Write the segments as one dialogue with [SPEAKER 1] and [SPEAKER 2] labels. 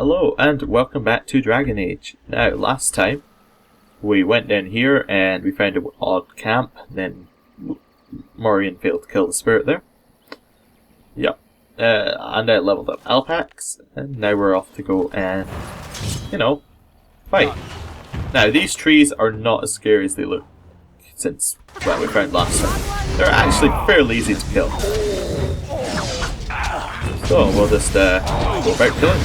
[SPEAKER 1] Hello and welcome back to Dragon Age. Now, last time we went down here and we found an odd camp, then Morrigan failed to kill the spirit there. Yep. And I leveled up Alpax, and now we're off to go and, fight. Now, these trees are not as scary as they look, since what we found last time. They're actually fairly easy to kill. So, we'll just go about killing.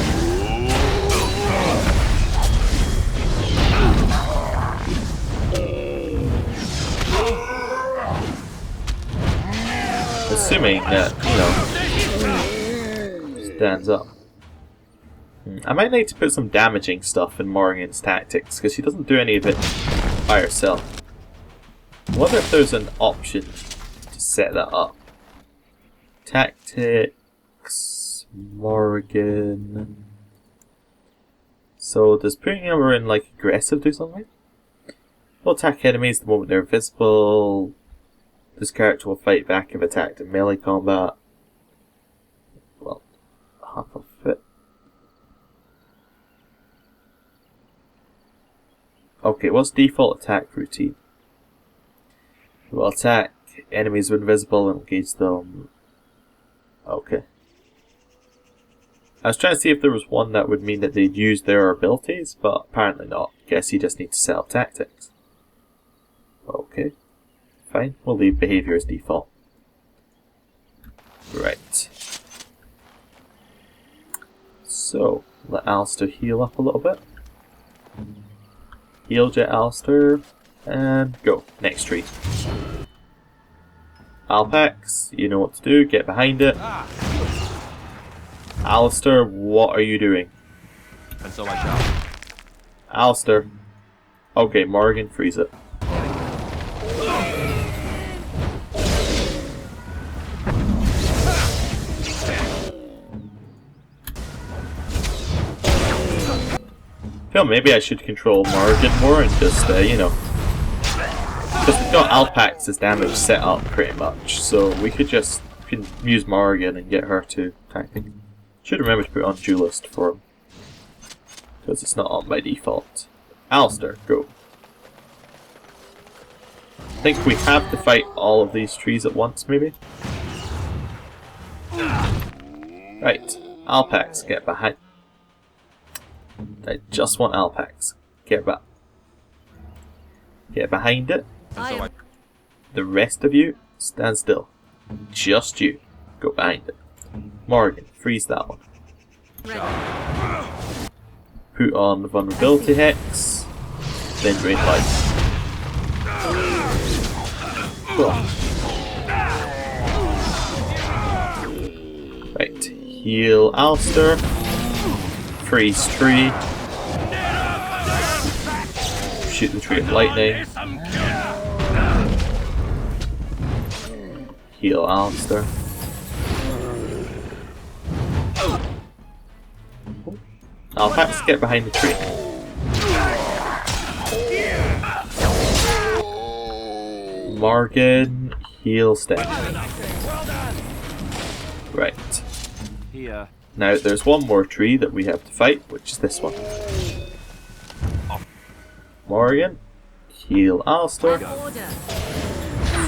[SPEAKER 1] Assuming that, stands up. I might need to put some damaging stuff in Morrigan's tactics, because she doesn't do any of it by herself. I wonder if there's an option to set that up. Tactics, Morrigan. So does putting her in like aggressive do something? Will attack enemies the moment they're invisible. This character will fight back if attacked in melee combat. Well, half of it. Okay, what's default attack routine? It will attack enemies when invisible and engage them. Okay. I was trying to see if there was one that would mean that they'd use their abilities, but apparently not. Guess you just need to set up tactics. Okay. Fine, we'll leave behaviour as default. Right. So, let Alistair heal up a little bit. Heal jet Alistair, and go. Next tree. Alpax, you know what to do, get behind it. Alistair, what are you doing?
[SPEAKER 2] Until my job.
[SPEAKER 1] Alistair. Okay, Morrigan, freeze it. I feel maybe I should control Morrigan more and just, because we've got Alpax's damage set up pretty much, so we could just use Morrigan and get her to attacking. Should remember to put on Duelist for him, because it's not on by default. Alistair, go. I think we have to fight all of these trees at once, maybe? Right, Alpax, get behind. I just want Alpax. Get back. Get behind it. The rest of you, stand still. Just you. Go behind it. Morrigan, freeze that one. Put on the vulnerability hex. Then drain life. Right. Heal Alistair. Freeze tree. Shoot the tree of lightning. Heal Alistair. Alpax, get behind the tree. Morrigan, heal Steph. Right.
[SPEAKER 2] Here.
[SPEAKER 1] Now there's one more tree that we have to fight, which is this one. Morrigan, heal Alistair,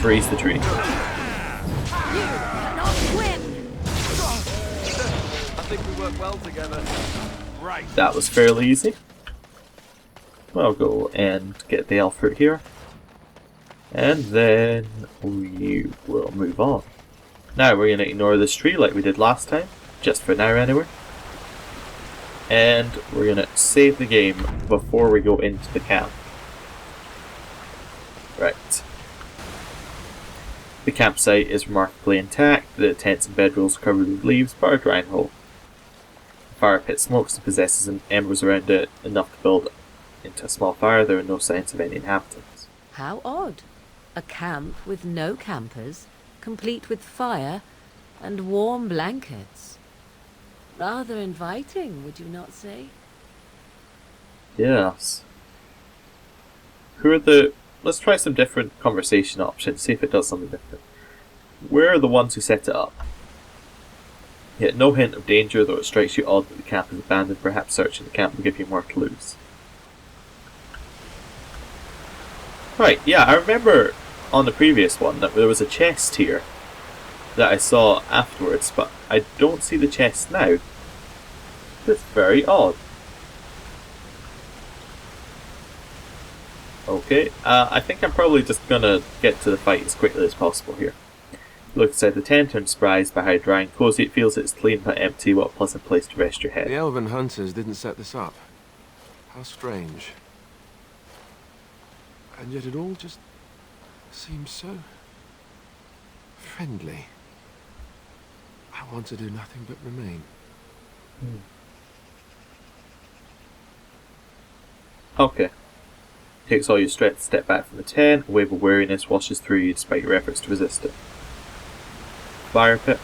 [SPEAKER 1] freeze the tree.
[SPEAKER 2] I think we work well together. Right.
[SPEAKER 1] That was fairly easy. I'll go and get the elf fruit here. And then we will move on. Now we're going to ignore this tree like we did last time. Just for now anyway. And we're going to save the game before we go into the camp. Right. The campsite is remarkably intact, the tents and bedrolls are covered with leaves but are dry and whole. The fire pit smokes and possesses embers around it enough to build into a small fire. There are no signs of any inhabitants.
[SPEAKER 3] How odd. A camp with no campers, complete with fire and warm blankets. Rather inviting, would you not say?
[SPEAKER 1] Yes. Who are the... Let's try some different conversation options, see if it does something different. Where are the ones who set it up? Yet no hint of danger, though it strikes you odd that the camp is abandoned. Perhaps searching the camp will give you more clues. Right, yeah, I remember on the previous one that there was a chest here that I saw afterwards, but I don't see the chest now. That's very odd. Okay, I think I'm probably just gonna get to the fight as quickly as possible here. Look inside the tent and surprised by how dry and cozy it feels. It's clean but empty. What a pleasant place to rest your head.
[SPEAKER 4] The elven hunters didn't set this up. How strange. And yet it all just seems so friendly. I want to do nothing but remain.
[SPEAKER 1] Okay. Takes all your strength to step back from the tent. A wave of weariness washes through you despite your efforts to resist it. Fire pit.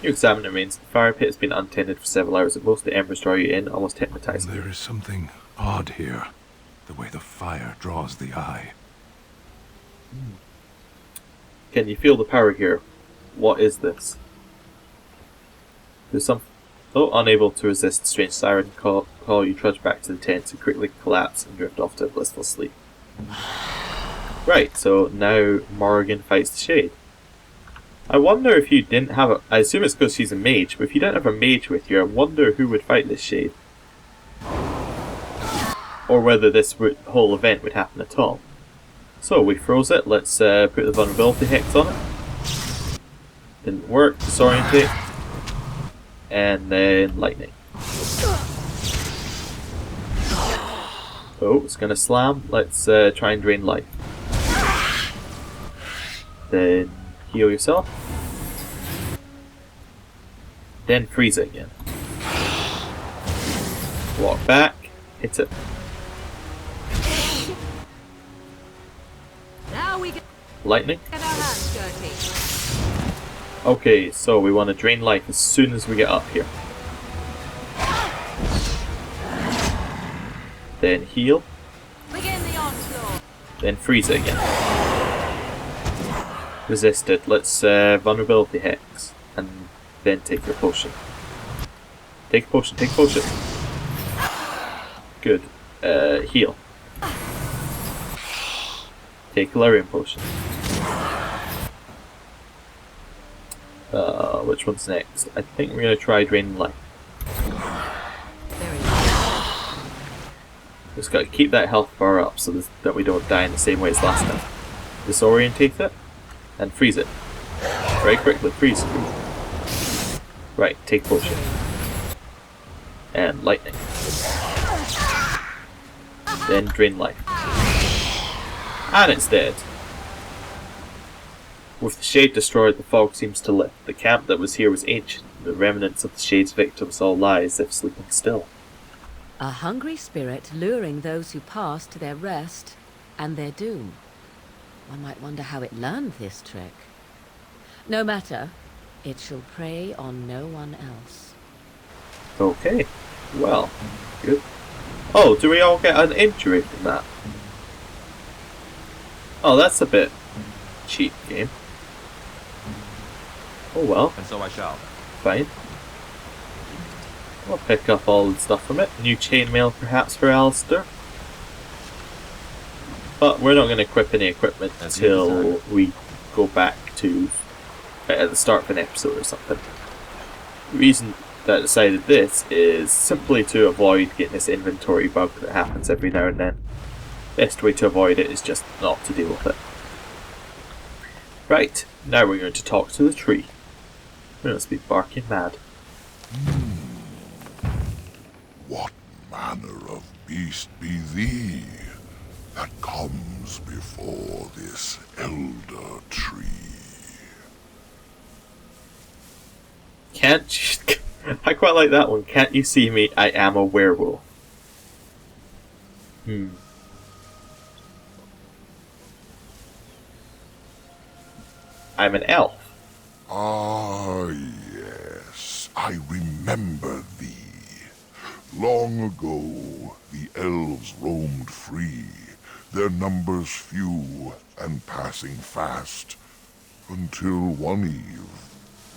[SPEAKER 1] You examine the remains. The fire pit has been untended for several hours at most. The embers draw you in, almost hypnotizing.
[SPEAKER 5] There is something odd here. The way the fire draws the eye.
[SPEAKER 1] Can you feel the power here? What is this? There's some. Though unable to resist the strange siren call, you trudge back to the tent and quickly collapse and drift off to a blissful sleep. Right, so now Morrigan fights the Shade. I wonder if you didn't have a... I assume it's because she's a mage, but if you didn't have a mage with you, I wonder who would fight this Shade. Or whether this whole event would happen at all. So, we froze it. Let's put the vulnerability hex on it. Didn't work. Disorientate. And then lightning. Oh, it's gonna slam. Let's try and drain life. Then heal yourself. Then freeze it again. Walk back. Hit it.
[SPEAKER 3] Now we get
[SPEAKER 1] Lightning.
[SPEAKER 3] our hands dirty.
[SPEAKER 1] Okay, so we want to drain life as soon as we get up here. Then heal.
[SPEAKER 3] Begin the onslaught.
[SPEAKER 1] Then freeze it again. Resisted. Let's vulnerability hex. And then take your potion. Take a potion, take a potion. Good. Heal. Take a Larian potion. Which one's next? I think we're going to try draining life.
[SPEAKER 3] Very good.
[SPEAKER 1] Just got to keep that health bar up so that we don't die in the same way as last time. Disorientate it and freeze it. Very quickly, freeze. Right, take potion. And lightning. Then drain life. And it's dead. With the Shade destroyed, the fog seems to lift. The camp that was here was ancient. The remnants of the Shade's victims all lie as if sleeping still.
[SPEAKER 3] A hungry spirit luring those who pass to their rest and their doom. One might wonder how it learned this trick. No matter, it shall prey on no one else.
[SPEAKER 1] Okay, well, good. Oh, do we all get an injury from that? Oh, that's a bit cheap, game. Oh well.
[SPEAKER 2] And so I shall.
[SPEAKER 1] Fine. I'll pick up all the stuff from it. New chainmail perhaps for Alistair. But we're not going to equip any equipment until we go back to at the start of an episode or something. The reason that I decided this is simply to avoid getting this inventory bug that happens every now and then. Best way to avoid it is just not to deal with it. Right, now we're going to talk to the tree. We must be barking mad.
[SPEAKER 6] What manner of beast be thee that comes before this elder tree?
[SPEAKER 1] Can't you... I quite like that one. Can't you see me? I am a werewolf. I'm an elf.
[SPEAKER 6] Ah, yes, I remember thee. Long ago, the elves roamed free, their numbers few and passing fast, until one eve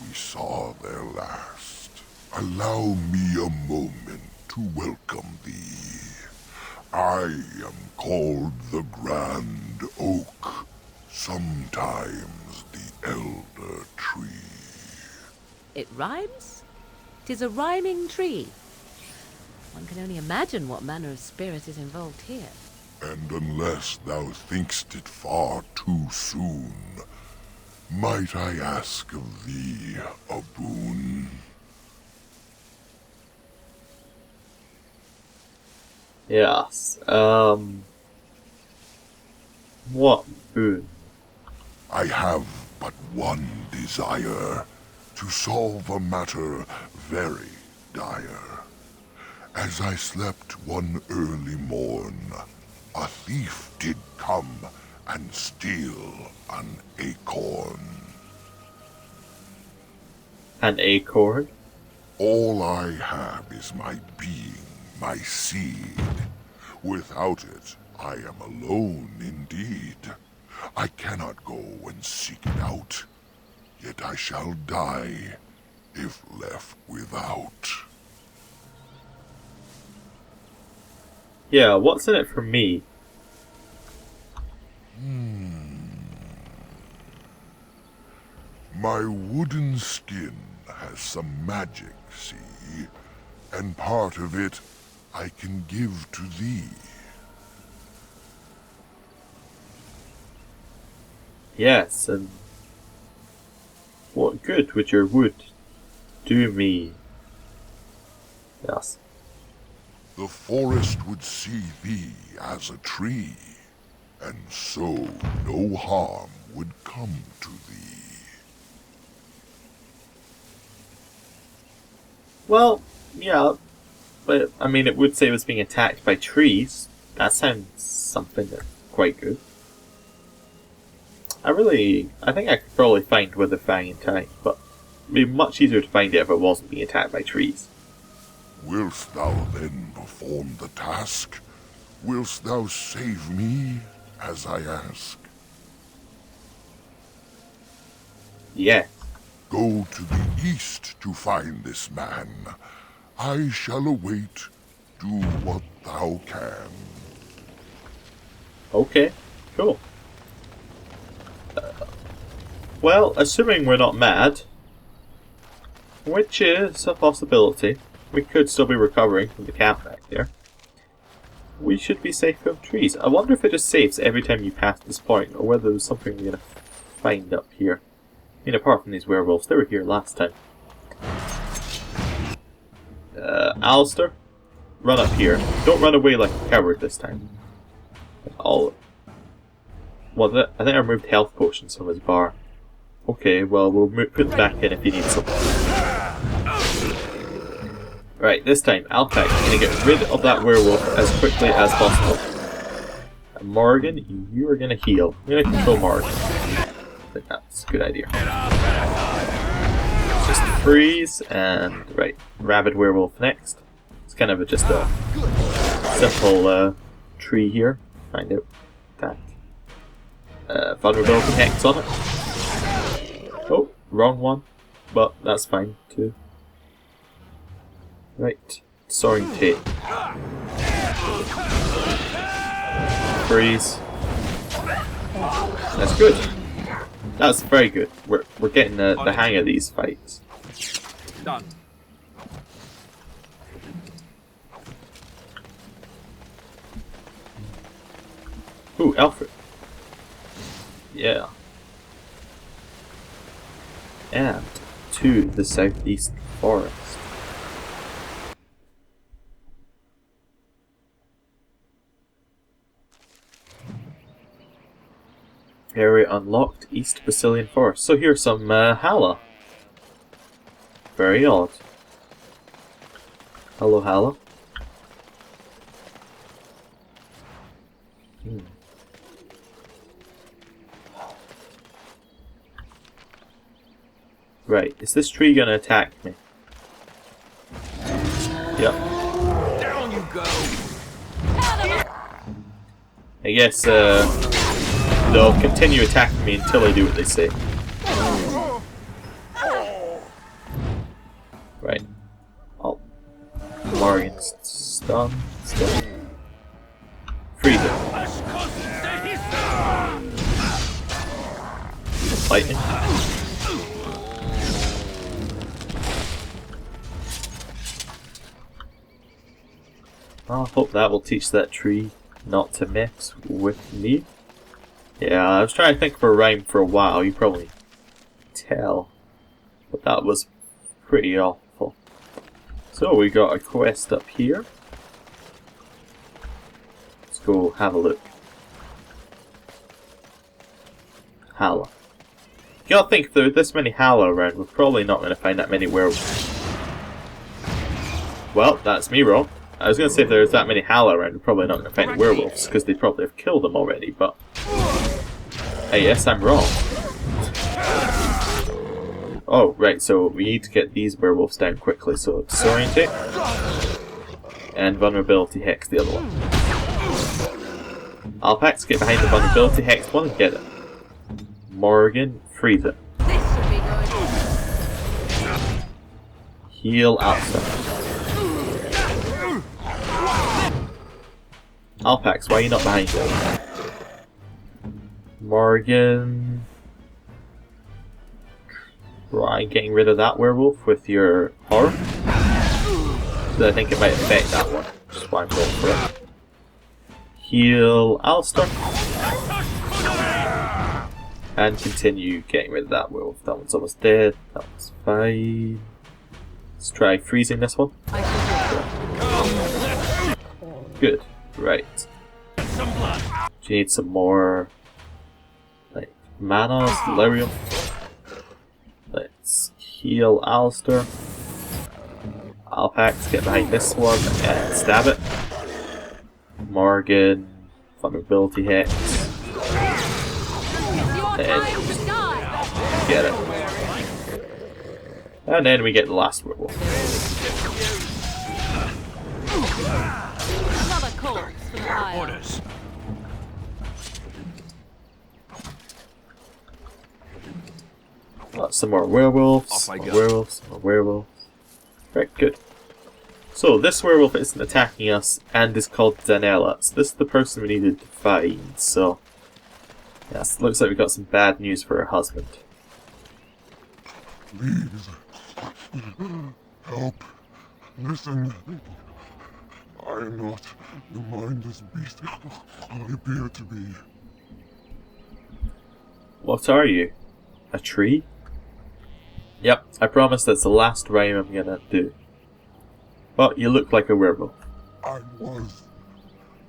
[SPEAKER 6] we saw their last. Allow me a moment to welcome thee. I am called the Grand Oak, sometimes the Elder Tree.
[SPEAKER 3] It rhymes? 'Tis a rhyming tree. One can only imagine what manner of spirit is involved here.
[SPEAKER 6] And unless thou think'st it far too soon, might I ask of thee a boon?
[SPEAKER 1] Yes. What boon?
[SPEAKER 6] I have but one desire, to solve a matter very dire. As I slept one early morn, a thief did come and steal an acorn.
[SPEAKER 1] An acorn?
[SPEAKER 6] All I have is my being, my seed. Without it, I am alone indeed. I cannot go and seek it out, yet I shall die if left without.
[SPEAKER 1] Yeah, what's in it for me?
[SPEAKER 6] My wooden skin has some magic, see? And part of it I can give to thee.
[SPEAKER 1] Yes, and what good would your wood do me? Yes.
[SPEAKER 6] The forest would see thee as a tree, and so no harm would come to thee.
[SPEAKER 1] Well, yeah, but I mean, it would say it was being attacked by trees. That sounds something that's quite good. I think I could probably find Witherfang in time, but it'd be much easier to find it if it wasn't being attacked by trees.
[SPEAKER 6] Wilt thou then perform the task? Wilt thou save me, as I ask?
[SPEAKER 1] Yes.
[SPEAKER 6] Go to the east to find this man. I shall await. Do what thou can.
[SPEAKER 1] Okay, cool. Well, assuming we're not mad, which is a possibility, we could still be recovering from the camp back there. We should be safe from trees. I wonder if it just saves every time you pass this point, or whether there's something we're going to find up here. I mean, apart from these werewolves, they were here last time. Alistair, run up here. Don't run away like a coward this time. Well, I think I removed health potions from his bar. Okay, well, we'll put them back in if he needs some. Right, this time, Alpax is going to get rid of that werewolf as quickly as possible. And Morgan, you are going to heal. I'm going to control Morgan. I think that's a good idea. Just freeze, and right, Rabid Werewolf next. It's kind of just a simple tree here. Find out. Attack. Vulnerability Hex on it. Oh, wrong one. But that's fine too. Right. Soaring Tape. Freeze. That's good. That's very good. We're getting the hang of these fights.
[SPEAKER 2] Done.
[SPEAKER 1] Ooh, Alfred. Yeah. And to the southeast forest. Area unlocked, East Brecilian Forest. So here's some Hala. Very odd. Hello, Hala. Right, is this tree gonna attack me? Yep.
[SPEAKER 2] Down you go.
[SPEAKER 1] I guess they'll continue attacking me until I do what they say. Morgan's stun. Freeze it. Lightning. I hope that will teach that tree not to mess with me. Yeah, I was trying to think of a rhyme for a while, you probably tell. But that was pretty awful. So we got a quest up here. Let's go have a look. Hala. You gotta think, if there are this many Hala around, we're probably not going to find that many werewolves. Well, that's me wrong. I was going to say if there's that many Hala around, we're probably not going to find werewolves, because they probably have killed them already, but... I guess I'm wrong. Oh, right, so we need to get these werewolves down quickly, so disorientate. And vulnerability hex the other one. Alpax, get behind the vulnerability hex one and get it. Morgan, freeze it.
[SPEAKER 3] This should be good.
[SPEAKER 1] Heal Alpha. Alpax, why are you not behind it? Morgan... Try getting rid of that werewolf with your horror. I think it might affect that one. Just why I'm going for it. Heal Alistair. And continue getting rid of that werewolf. That one's almost dead. That one's fine. Let's try freezing this one. Good. Right. Do you need some more like mana, delirium? Let's heal Alistair. Alpax, get behind this one and stab it. Morgan, vulnerability hex. And get it. And then we get the last werewolf.
[SPEAKER 3] Another corpse for the pile.
[SPEAKER 5] Orders.
[SPEAKER 1] Some more werewolves, more werewolves, more werewolves. Right, good. So this werewolf isn't attacking us and is called Danella. So this is the person we needed to find. So yes, looks like we got some bad news for her husband.
[SPEAKER 6] Please, help. Listen. I am not the mindless beast I appear to be.
[SPEAKER 1] What are you? A tree? Yep, I promise that's the last rhyme I'm gonna do. But you look like a werewolf.
[SPEAKER 6] I was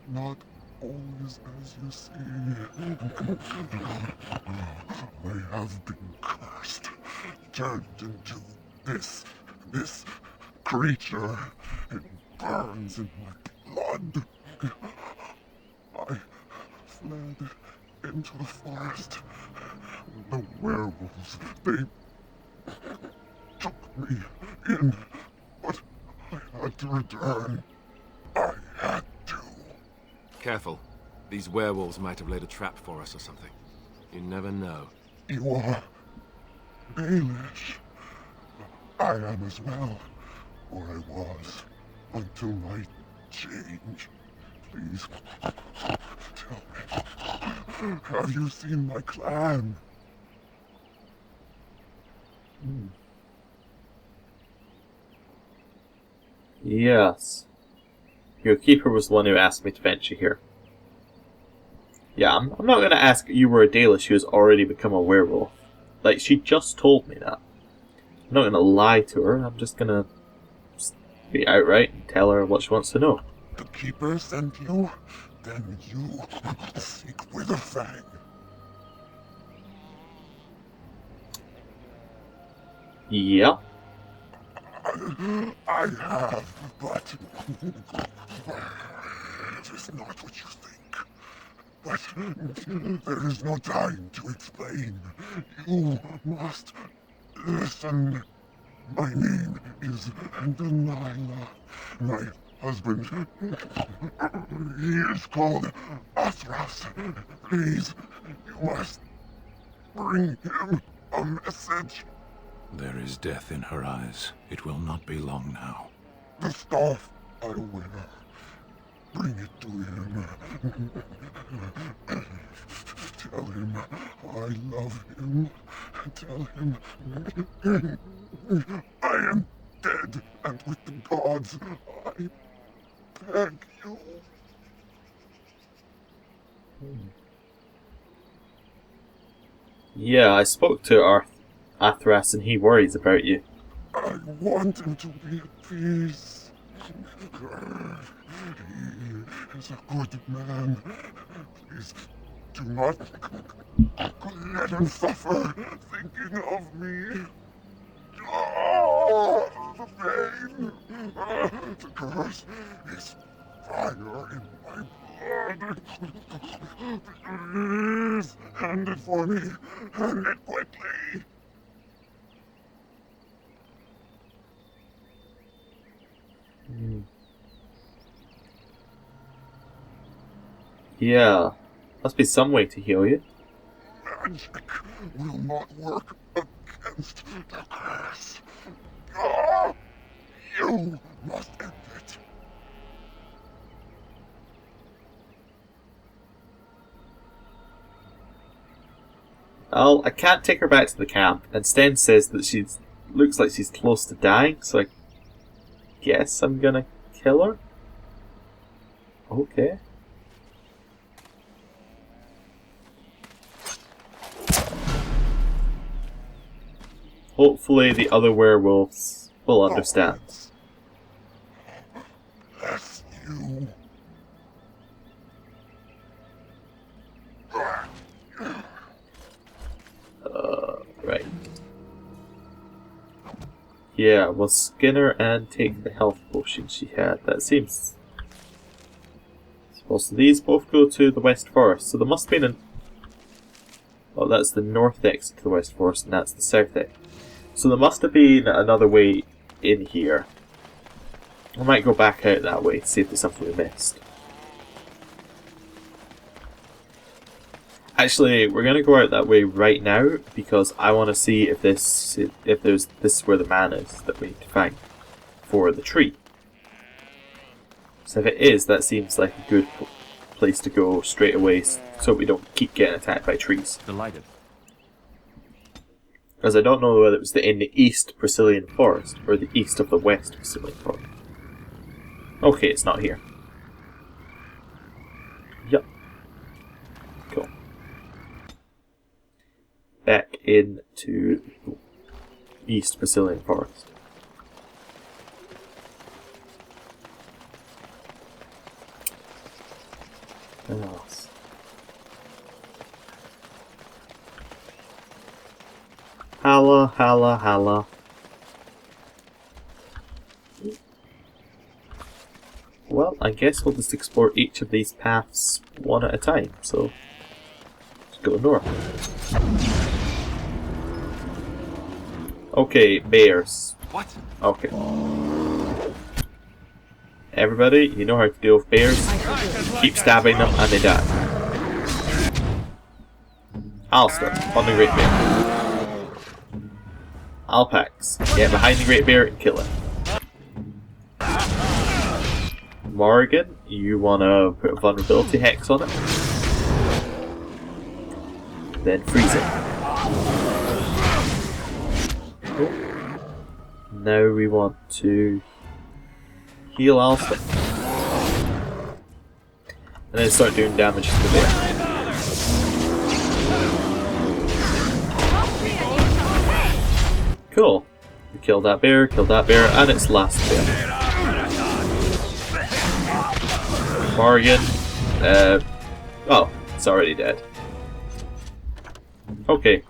[SPEAKER 6] not always as you see. I have been cursed, turned into this creature. It burns in my blood. I fled into the forest. The werewolves, they took me in, but I had to return. I had to.
[SPEAKER 4] Careful. These werewolves might have laid a trap for us or something. You never know.
[SPEAKER 6] You are Baelish. I am as well, or I was, until my change. Please, tell me, have you seen my clan?
[SPEAKER 1] Yes. Your keeper was the one who asked me to venture here. Yeah, I'm not gonna ask you were a Dalish who has already become a werewolf. Like, she just told me that. I'm not gonna lie to her, I'm just gonna be outright and tell her what she wants to know.
[SPEAKER 6] The keeper sent you? Then you seek Witherfang.
[SPEAKER 1] Yeah.
[SPEAKER 6] I have, but it is not what you think. But there is no time to explain. You must listen. My name is Delilah. My husband, he is called Athras. Please, you must bring him a message.
[SPEAKER 5] There is death in her eyes. It will not be long now.
[SPEAKER 6] The staff BioWare. Bring it to him. Tell him I love him. Tell him I am dead, and with the gods, I beg you.
[SPEAKER 1] Yeah, I spoke to Athras and he worries about you.
[SPEAKER 6] I want him to be at peace. He is a good man. Please do not let him suffer thinking of me. Oh, the pain. The curse is fire in my blood. Please, hand it for me. Hand it quickly.
[SPEAKER 1] Yeah, must be some way to heal you.
[SPEAKER 6] Magic will not work against the curse. Ah, you must end it.
[SPEAKER 1] Well, I can't take her back to the camp, and Sten says that she's looks like she's close to dying, so I guess I'm gonna kill her? Okay. Hopefully the other werewolves will understand.
[SPEAKER 6] Bless you.
[SPEAKER 1] Right. Yeah, we'll skin her and take the health potion she had. That seems... Well, so these both go to the West Forest, so there must have been an... Oh, that's the north exit to the West Forest, and that's the south exit. So there must have been another way in here. I might go back out that way to see if there's something we missed. Actually, we're gonna go out that way right now because I want to see if this is where the man is that we need to find for the tree. So if it is, that seems like a good place to go straight away, so we don't keep getting attacked by trees.
[SPEAKER 7] Delighted.
[SPEAKER 1] Because I don't know whether it was in the east Brecilian forest or the east of the west Brecilian forest. Okay, it's not here. Yup. Cool. Back into east Brecilian forest. What else? Holla, holla, holla. Well, I guess we'll just explore each of these paths one at a time, so let's go north. Okay, bears.
[SPEAKER 4] What?
[SPEAKER 1] Okay. Everybody, you know how to deal with bears. Keep stabbing them and they die. Alistair, on the Great Bear. Alpax, get behind the Great Bear and kill it. Morrigan, you wanna put a vulnerability hex on it. Then freeze it. Cool. Now we want to heal Alistair. And then start doing damage to the bear. Cool. We killed that bear, and its last bear. Morgan. Oh, it's already dead. Okay.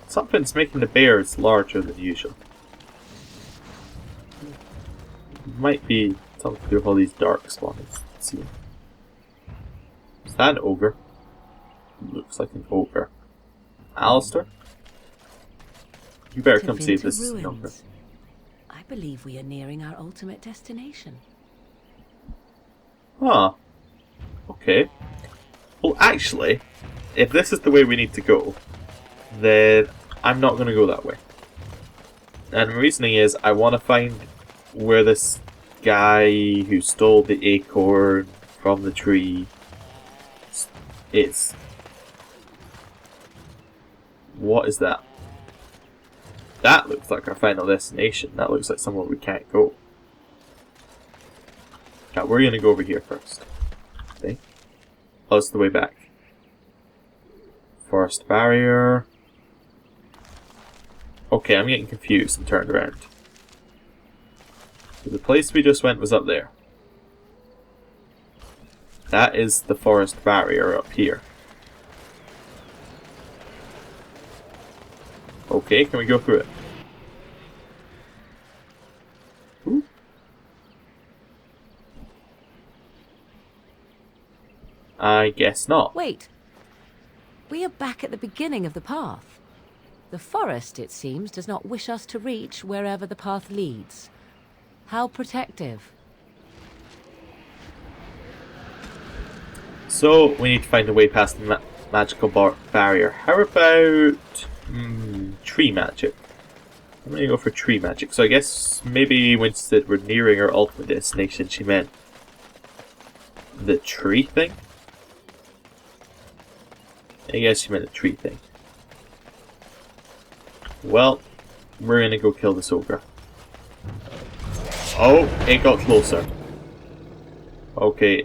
[SPEAKER 1] Something's making the bears larger than usual. Might be something to do with all these dark spawns. Let's see. Is that an ogre? Looks like an ogre. Alistair? You better come see if this is an ogre.
[SPEAKER 3] I believe we are nearing our ultimate destination.
[SPEAKER 1] Huh. Okay. Well, actually, if this is the way we need to go, then I'm not going to go that way. And the reasoning is I want to find where this guy who stole the acorn from the tree is. What is that? That looks like our final destination. That looks like somewhere we can't go. Okay, we're gonna go over here first. Okay. Oh, it's the way back. Forest barrier. Okay, I'm getting confused and turned around. So the place we just went was up there. That is the forest barrier up here. Okay, can we go through it? Ooh. I guess not.
[SPEAKER 3] Wait. We are back at the beginning of the path. The forest, it seems, does not wish us to reach wherever the path leads. How protective.
[SPEAKER 1] So, we need to find a way past the magical barrier. How about tree magic? I'm gonna go for tree magic. So I guess maybe when she said we're nearing our ultimate destination, she meant the tree thing? I guess she meant the tree thing. Well, we're gonna go kill this ogre. Oh, it got closer. Okay,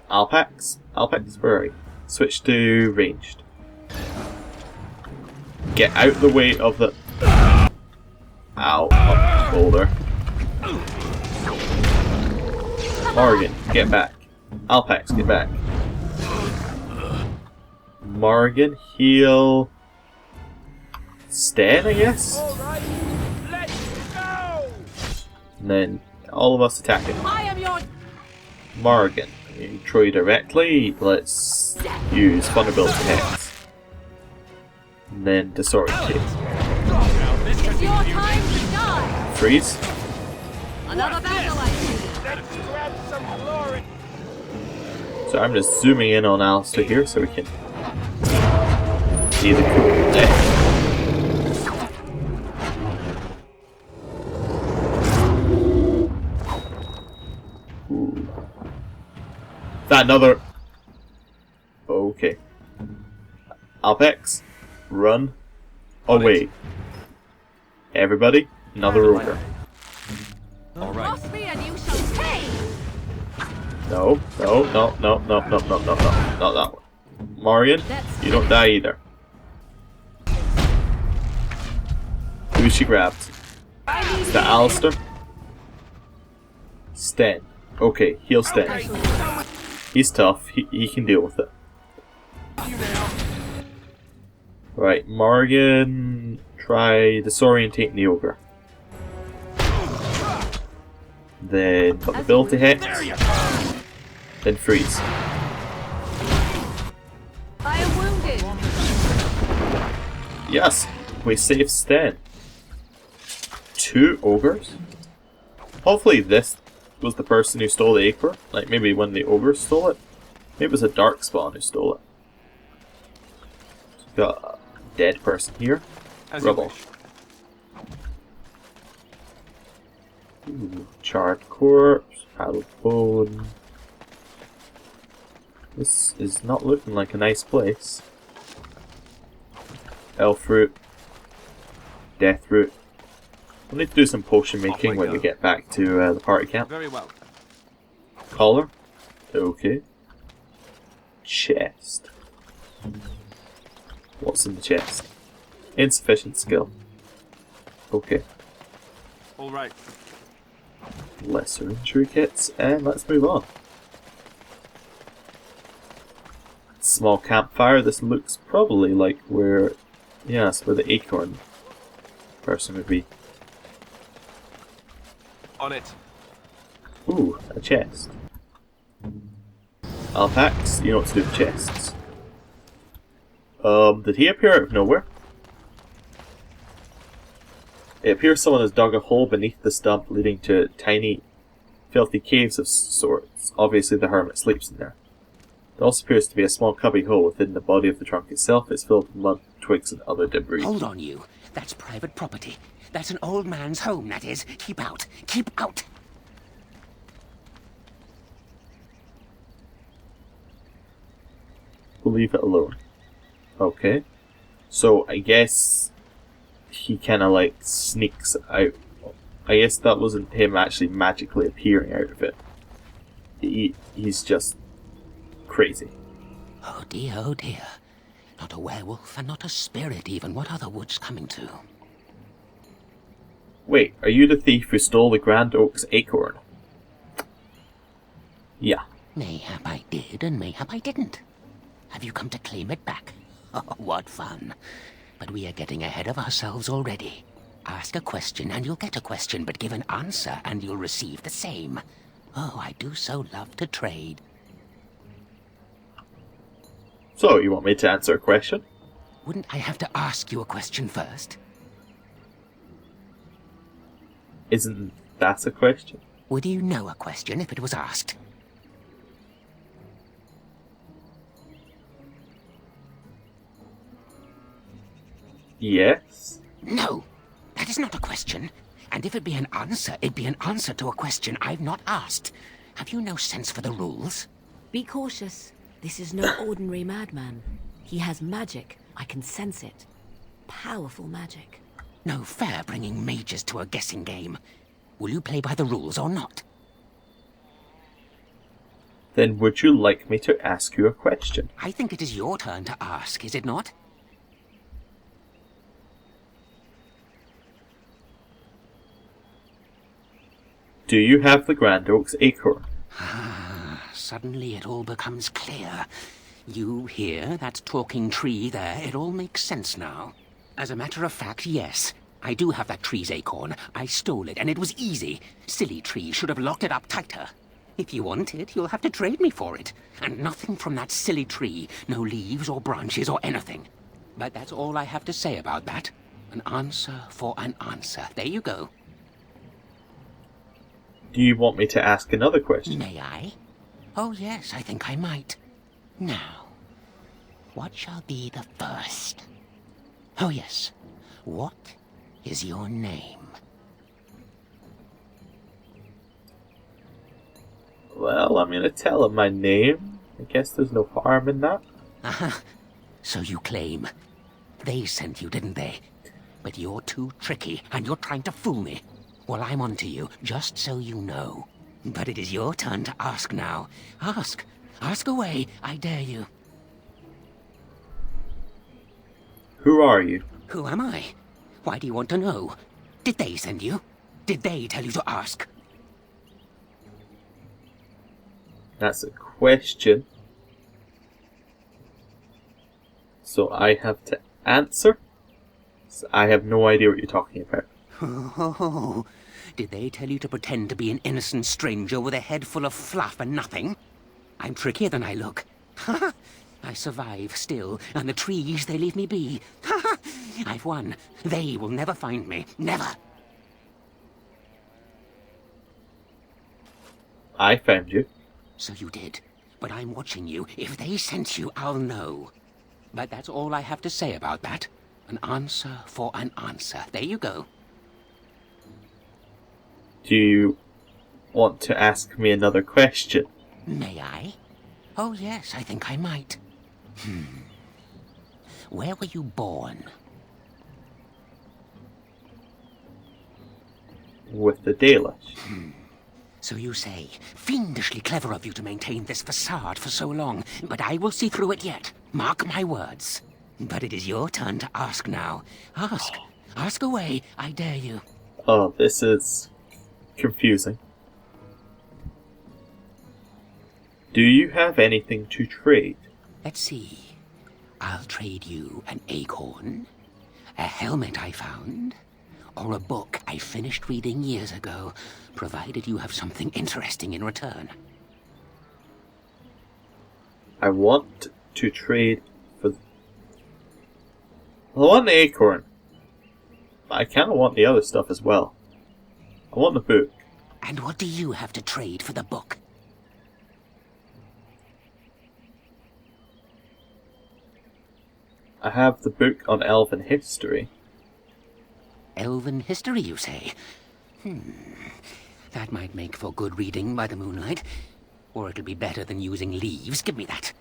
[SPEAKER 1] Alpax? Alpax, where are you? Switch to ranged. Get out the way of the... Ow, up the boulder. Morgan, get back. Alpax, get back. Morgan, heal... Sten, I guess?
[SPEAKER 2] Alright, let's go!
[SPEAKER 1] And then all of us attack him.
[SPEAKER 3] I am your...
[SPEAKER 1] Morgan, you throw you directly. Let's use vulnerability hex. And then disorientate.
[SPEAKER 3] It's your time to die!
[SPEAKER 1] Freeze.
[SPEAKER 3] Another battle, I see.
[SPEAKER 2] Let's grab some glory!
[SPEAKER 1] So I'm just zooming in on Alistair here so we can see the cool death. Ooh. Is that another? Okay. Alpax, run away. Everybody, another ogre.
[SPEAKER 3] Cross me and you shall pay!
[SPEAKER 1] No, no, no, no, no, no, no, no, no, not that one. Marion, you don't die either. Who she grabbed? Is that Alistair? Sten. Okay, heal Sten. He's tough, he can deal with it. Right, Morgan, try disorientating the ogre. Then vulnerability hex. Then freeze.
[SPEAKER 3] I am wounded!
[SPEAKER 1] Yes, we saved Sten. 2 ogres? Hopefully this was the person who stole the acorn. Like maybe when the ogre stole it. Maybe it was a dark spawn who stole it. So we've got a dead person here.
[SPEAKER 4] As you
[SPEAKER 1] Rubble.
[SPEAKER 4] wish.
[SPEAKER 1] Ooh, charred corpse, paddle bone. This is not looking like a nice place. Elf root. Death root. We'll need to do some potion making when we get back to the party camp.
[SPEAKER 4] Very well.
[SPEAKER 1] Collar. Okay. Chest. What's in the chest? Insufficient skill. Okay.
[SPEAKER 4] All right.
[SPEAKER 1] Lesser injury kits, and let's move on. Small campfire. This looks probably like where, yes, where the acorn person would be.
[SPEAKER 4] On it.
[SPEAKER 1] Ooh, a chest. Alpax, you know what to do with chests. Did he appear out of nowhere? It appears someone has dug a hole beneath the stump leading to tiny, filthy caves of sorts. Obviously the hermit sleeps in there. There also appears to be a small cubby hole within the body of the trunk itself. It's filled with mud, twigs and other debris.
[SPEAKER 7] Hold on, you. That's private property. That's an old man's home, that is. Keep out. Keep out.
[SPEAKER 1] We'll leave it alone. Okay. So I guess he kind of like sneaks out. I guess that wasn't him actually magically appearing out of it. He's just crazy.
[SPEAKER 7] Oh dear, oh dear. Not a werewolf and not a spirit even. What are the woods coming to?
[SPEAKER 1] Wait, are you the thief who stole the Grand Oak's acorn? Yeah.
[SPEAKER 7] Mayhap I did and mayhap I didn't. Have you come to claim it back? Oh, what fun. But we are getting ahead of ourselves already. Ask a question and you'll get a question, but give an answer and you'll receive the same. Oh, I do so love to trade.
[SPEAKER 1] So, you want me to answer a question?
[SPEAKER 7] Wouldn't I have to ask you a question first?
[SPEAKER 1] Isn't that a question?
[SPEAKER 7] Would you know a question if it was asked?
[SPEAKER 1] Yes.
[SPEAKER 7] No, that is not a question. And if it be an answer, it'd be an answer to a question I've not asked. Have you no sense for the rules?
[SPEAKER 3] Be cautious. This is no ordinary madman. He has magic. I can sense it. Powerful magic.
[SPEAKER 7] No fair bringing mages to a guessing game. Will you play by the rules or not?
[SPEAKER 1] Then would you like me to ask you a question?
[SPEAKER 7] I think it is your turn to ask, is it not?
[SPEAKER 1] Do you have the Grand Oak's acorn?
[SPEAKER 7] Suddenly it all becomes clear. You here, that talking tree there, it all makes sense now. As a matter of fact, yes. I do have that tree's acorn. I stole it, and it was easy. Silly tree should have locked it up tighter. If you want it, you'll have to trade me for it. And nothing from that silly tree. No leaves or branches or anything. But that's all I have to say about that. An answer for an answer. There you go.
[SPEAKER 1] Do you want me to ask another question?
[SPEAKER 7] May I? Oh yes, I think I might. Now, what shall be the first? Oh yes, what is your name?
[SPEAKER 1] Well, I'm gonna tell him my name. I guess there's no harm in that.
[SPEAKER 7] Aha, so you claim. They sent you, didn't they? But you're too tricky, and you're trying to fool me. Well, I'm on to you, just so you know. But it is your turn to ask now. Ask. Ask away, I dare you.
[SPEAKER 1] Who are you?
[SPEAKER 7] Who am I? Why do you want to know? Did they send you? Did they tell you to ask?
[SPEAKER 1] That's a question. So I have to answer? So I have no idea what you're talking about.
[SPEAKER 7] Oh, did they tell you to pretend to be an innocent stranger with a head full of fluff and nothing? I'm trickier than I look. I survive still, and the trees, they leave me be. I've won. They will never find me. Never.
[SPEAKER 1] I found you.
[SPEAKER 7] So you did. But I'm watching you. If they sent you, I'll know. But that's all I have to say about that. An answer for an answer. There you go.
[SPEAKER 1] Do you want to ask me another question?
[SPEAKER 7] May I? Oh yes, I think I might. Where were you born?
[SPEAKER 1] With the Dalish.
[SPEAKER 7] So you say. Fiendishly clever of you to maintain this facade for so long, but I will see through it yet. Mark my words. But it is your turn to ask now. Ask. Ask away, I dare you.
[SPEAKER 1] Oh, this is confusing. Do you have anything to trade?
[SPEAKER 7] Let's see. I'll trade you an acorn, a helmet I found, or a book I finished reading years ago, provided you have something interesting in return.
[SPEAKER 1] I want to trade for... I want the acorn. But I kind of want the other stuff as well. I want the book.
[SPEAKER 7] And what do you have to trade for the book?
[SPEAKER 1] I have the book on elven history.
[SPEAKER 7] Elven history, you say? That might make for good reading by the moonlight. Or it'll be better than using leaves. Give me that.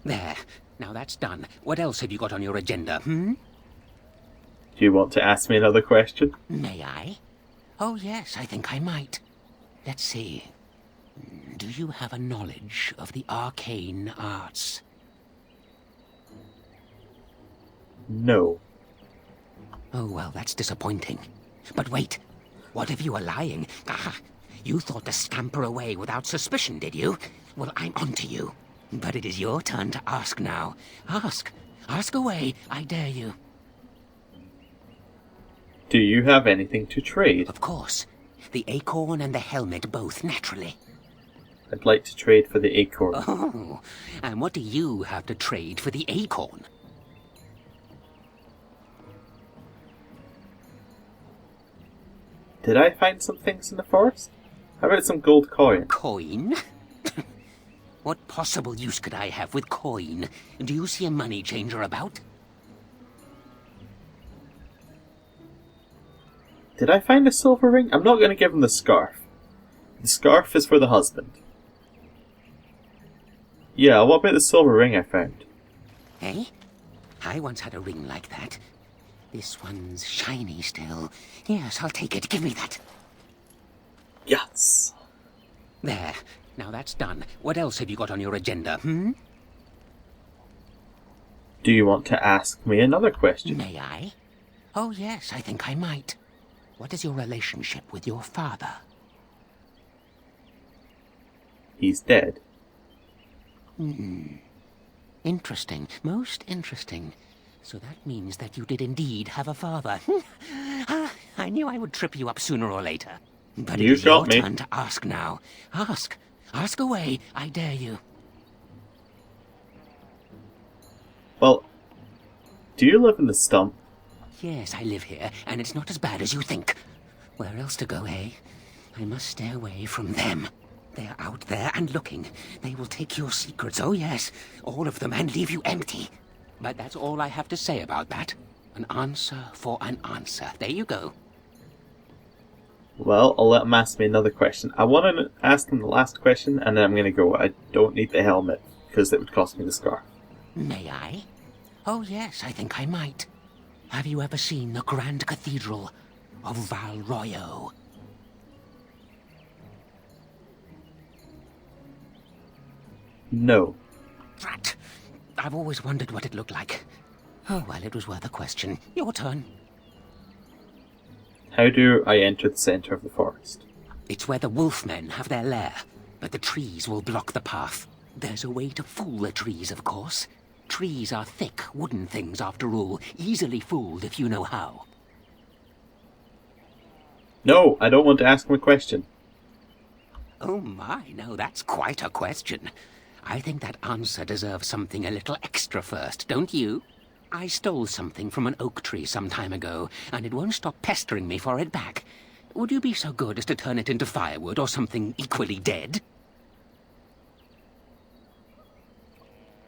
[SPEAKER 7] There. Now that's done. What else have you got on your agenda,
[SPEAKER 1] Do you want to ask me another question?
[SPEAKER 7] May I? Oh, yes, I think I might. Let's see. Do you have a knowledge of the arcane arts?
[SPEAKER 1] No.
[SPEAKER 7] Oh, well, that's disappointing. But wait, what if you were lying? Ah, you thought to scamper away without suspicion, did you? Well, I'm onto you. But it is your turn to ask now. Ask. Ask away, I dare you.
[SPEAKER 1] Do you have anything to trade?
[SPEAKER 7] Of course. The acorn and the helmet both, naturally.
[SPEAKER 1] I'd like to trade for the acorn.
[SPEAKER 7] Oh, and what do you have to trade for the acorn?
[SPEAKER 1] Did I find some things in the forest? How about some gold coin?
[SPEAKER 7] Coin? What possible use could I have with coin? Do you see a money changer about?
[SPEAKER 1] Did I find a silver ring? I'm not going to give him the scarf. The scarf is for the husband. Yeah, what about the silver ring I found?
[SPEAKER 7] Eh? I once had a ring like that. This one's shiny still. Yes, I'll take it. Give me that.
[SPEAKER 1] Yes.
[SPEAKER 7] There. Now that's done. What else have you got on your agenda,
[SPEAKER 1] Do you want to ask me another question?
[SPEAKER 7] May I? Oh, yes, I think I might. What is your relationship with your father?
[SPEAKER 1] He's dead.
[SPEAKER 7] Interesting. Most interesting. So that means that you did indeed have a father. I knew I would trip you up sooner or later. But it is your turn to ask now. Ask. Ask away, I dare you.
[SPEAKER 1] Well, do you live in the stump?
[SPEAKER 7] Yes, I live here, and it's not as bad as you think. Where else to go, eh? I must stay away from them. They're out there and looking. They will take your secrets, oh yes, all of them, and leave you empty. But that's all I have to say about that. An answer for an answer. There you go.
[SPEAKER 1] Well, I'll let him ask me another question. I want to ask him the last question, and then I'm going to go. I don't need the helmet, because it would cost me the scarf.
[SPEAKER 7] May I? Oh yes, I think I might. Have you ever seen the Grand Cathedral of Valroyo?
[SPEAKER 1] No.
[SPEAKER 7] Drat. I've always wondered what it looked like. Oh, well, it was worth a question. Your turn.
[SPEAKER 1] How do I enter the centre of the forest?
[SPEAKER 7] It's where the wolfmen have their lair, but the trees will block the path. There's a way to fool the trees, of course. Trees are thick, wooden things, after all. Easily fooled if you know how.
[SPEAKER 1] No, I don't want to ask him a question.
[SPEAKER 7] Oh my, no, that's quite a question. I think that answer deserves something a little extra first, don't you? I stole something from an oak tree some time ago, and it won't stop pestering me for it back. Would you be so good as to turn it into firewood or something equally dead?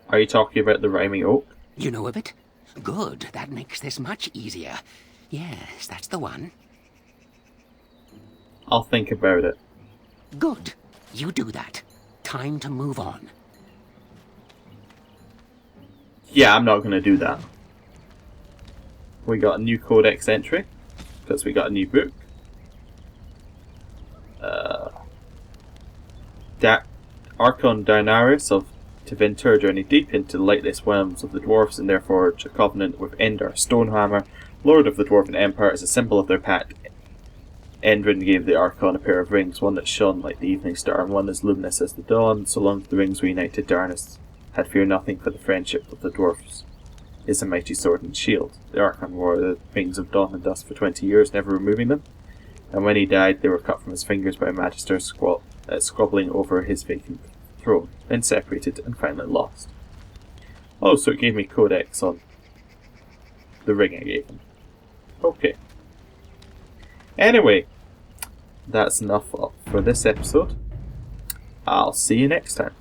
[SPEAKER 1] Are you talking about the rhyming oak?
[SPEAKER 7] You know of it? Good, that makes this much easier. Yes, that's the one.
[SPEAKER 1] I'll think about it.
[SPEAKER 7] Good. You do that. Time to move on.
[SPEAKER 1] Yeah, I'm not going to do that. We got a new codex entry, because we got a new book. Archon Daenerys of Tevinter journeyed deep into the lightless realms of the dwarves and therefore forged a covenant with Endar Stonehammer, Lord of the Dwarven Empire, as a symbol of their pact. Endrin gave the Archon a pair of rings, one that shone like the evening star and one as luminous as the dawn. So long as the rings reunited, Darnus had feared nothing, for the friendship of the dwarves is a mighty sword and shield. The Archon wore the rings of dawn and dusk for 20 years, never removing them, and when he died they were cut from his fingers by a magister squabbling over his vacant throne, then separated and finally lost. Oh, so it gave me codex on the ring I gave him. Okay. Anyway, that's enough for this episode. I'll see you next time.